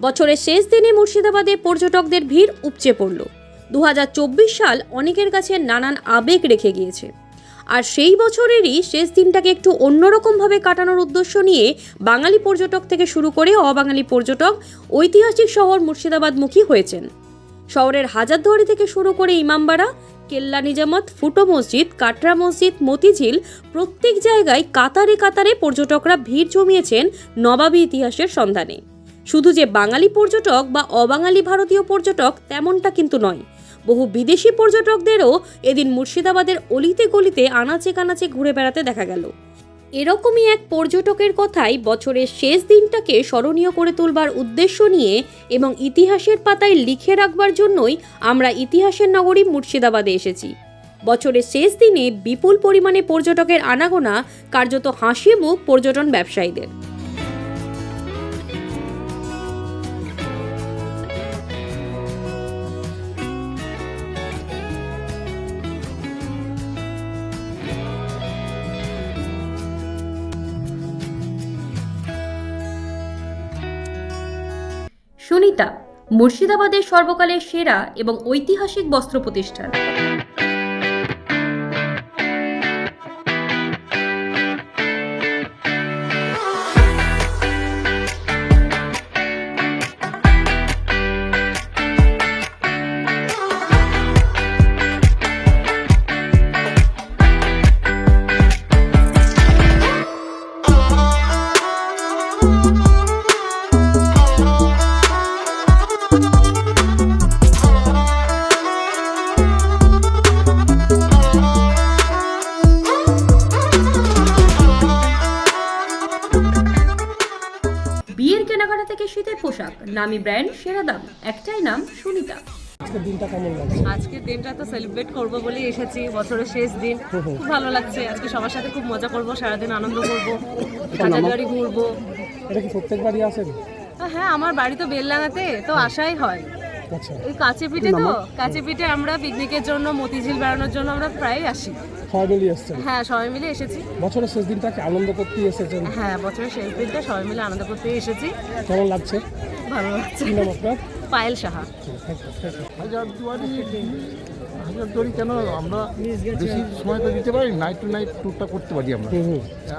বছরের শেষ দিনে মুর্শিদাবাদে পর্যটকদের ভিড় উপচে পড়ল। 2024 সাল অনেকের কাছে নানান আবেগ রেখে গিয়েছে, আর সেই বছরেরই শেষ দিনটাকে একটু অন্যরকমভাবে কাটানোর উদ্দেশ্য নিয়ে বাঙালি পর্যটক থেকে শুরু করে অবাঙালি পর্যটক ঐতিহাসিক শহর মুর্শিদাবাদমুখী হয়েছেন। শহরের হাজারদুয়ারি থেকে শুরু করে ইমামবাড়া, কেল্লা নিজামত, ফুটো মসজিদ, কাটরা মসজিদ, মতিঝিল, প্রত্যেক জায়গায় কাতারে কাতারে পর্যটকরা ভিড় জমিয়েছেন নবাবী ইতিহাসের সন্ধানে। শুধু যে বাঙালি পর্যটক বা অবাঙালি ভারতীয় পর্যটক তেমনটা কিন্তু নয়, বহু বিদেশি পর্যটকদেরও এদিন মুর্শিদাবাদের অলিতে গলিতে আনাচে কানাচে ঘুরে বেড়াতে দেখা গেল। এরকমই এক পর্যটকের কথাই বছরের শেষ দিনটাকে স্মরণীয় করে তুলবার উদ্দেশ্য নিয়ে এবং ইতিহাসের পাতায় লিখে রাখবার জন্যই আমরা ইতিহাসের নগরী মুর্শিদাবাদে এসেছি। বছরের শেষ দিনে বিপুল পরিমাণে পর্যটকের আনাগোনা কার্যত হাসি মুখ পর্যটন ব্যবসায়ীদের। সুনিতা, মুর্শিদাবাদের সর্বকালের সেরা এবং ঐতিহাসিক বস্ত্র প্রতিষ্ঠান। বিয়ের কেনাকাটা থেকে শীতের পোশাক, নামি ব্র্যান্ড, সেরা দাম, একটাই নাম, সুনিতা। আজকের দিনটা কেমন লাগছে? আজকের দিনটা তো সেলিব্রেট করব বলেই এসেছি, বছরের শেষ দিন। খুব ভালো লাগছে, আজকে সবার সাথে খুব মজা করব, সারাদিন আনন্দ করব, হাজারদুয়ারি ঘুরবো। এটা কি প্রত্যেকবারই আসেন? হ্যাঁ, আমার বাড়ি তো বেলডাঙাতে, তো আসাই হয়। আচ্ছা, ওই কাছে পিঠে তো, কাছে পিঠে আমরা পিকনিকের জন্য, মতিঝিল বেড়ানোর জন্য আমরা প্রায় আসি। সবাই মিলে এসেছেন? হ্যাঁ, সবাই মিলে এসেছি। বছরের শেষ দিনটাকে আনন্দ করতে এসেছেন? হ্যাঁ, বছরের শেষ দিনটা সবাই মিলে আনন্দ করতে এসেছি। কেমন লাগছে? ভালো লাগছে। কি নাম আপনার? পায়েল সাহা। হাজারদুয়ারি কেন আমরা বেশি সময় তো দিতে পারি, নাইট টু নাইট ট্যুরটা করতে পারি আমরা।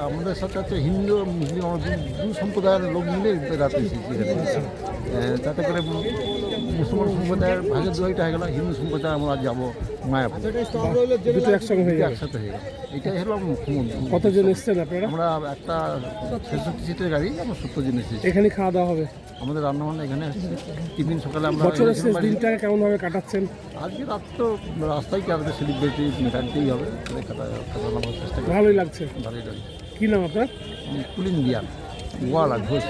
আমাদের সাথে হচ্ছে হিন্দু মুসলিম আমরা দু সম্প্রদায়ের লোক মিলে বেড়াতে এসেছি এখানে। তাতে করে মুসলমান সম্প্রদায়ের হাজারদুয়ারিটা হয়ে গেল, হিন্দু সম্প্রদায় আমরা যাবো মায়াপুর, দুটো একসঙ্গে হয়ে গেল। একসাথে হয়ে গেল। এটাই হলো মুখ্যমন্ত্রী। কতজন এসছেন আপনারা? আমরা একটা 66 সিটের গাড়ি, আমরা 70 জন এসেছি। এখানে খাওয়া দাওয়া হবে? আমাদের রান্নাবান্না এখানে আসছে। টিফিন সকালে আমরা বছরের শেষ দিনটাকে কেমনভাবে কাটাচ্ছেন? আজকে রাত তো রাস্তায় কি আমাদের সেলিব্রিটি কাটতেই হবে, কাটানোর চেষ্টা করি। ভালোই লাগছে। ভালোই লাগছে। কি নাম আপনার? কুলিন বিয়ান, গোয়ালা ঘোষ।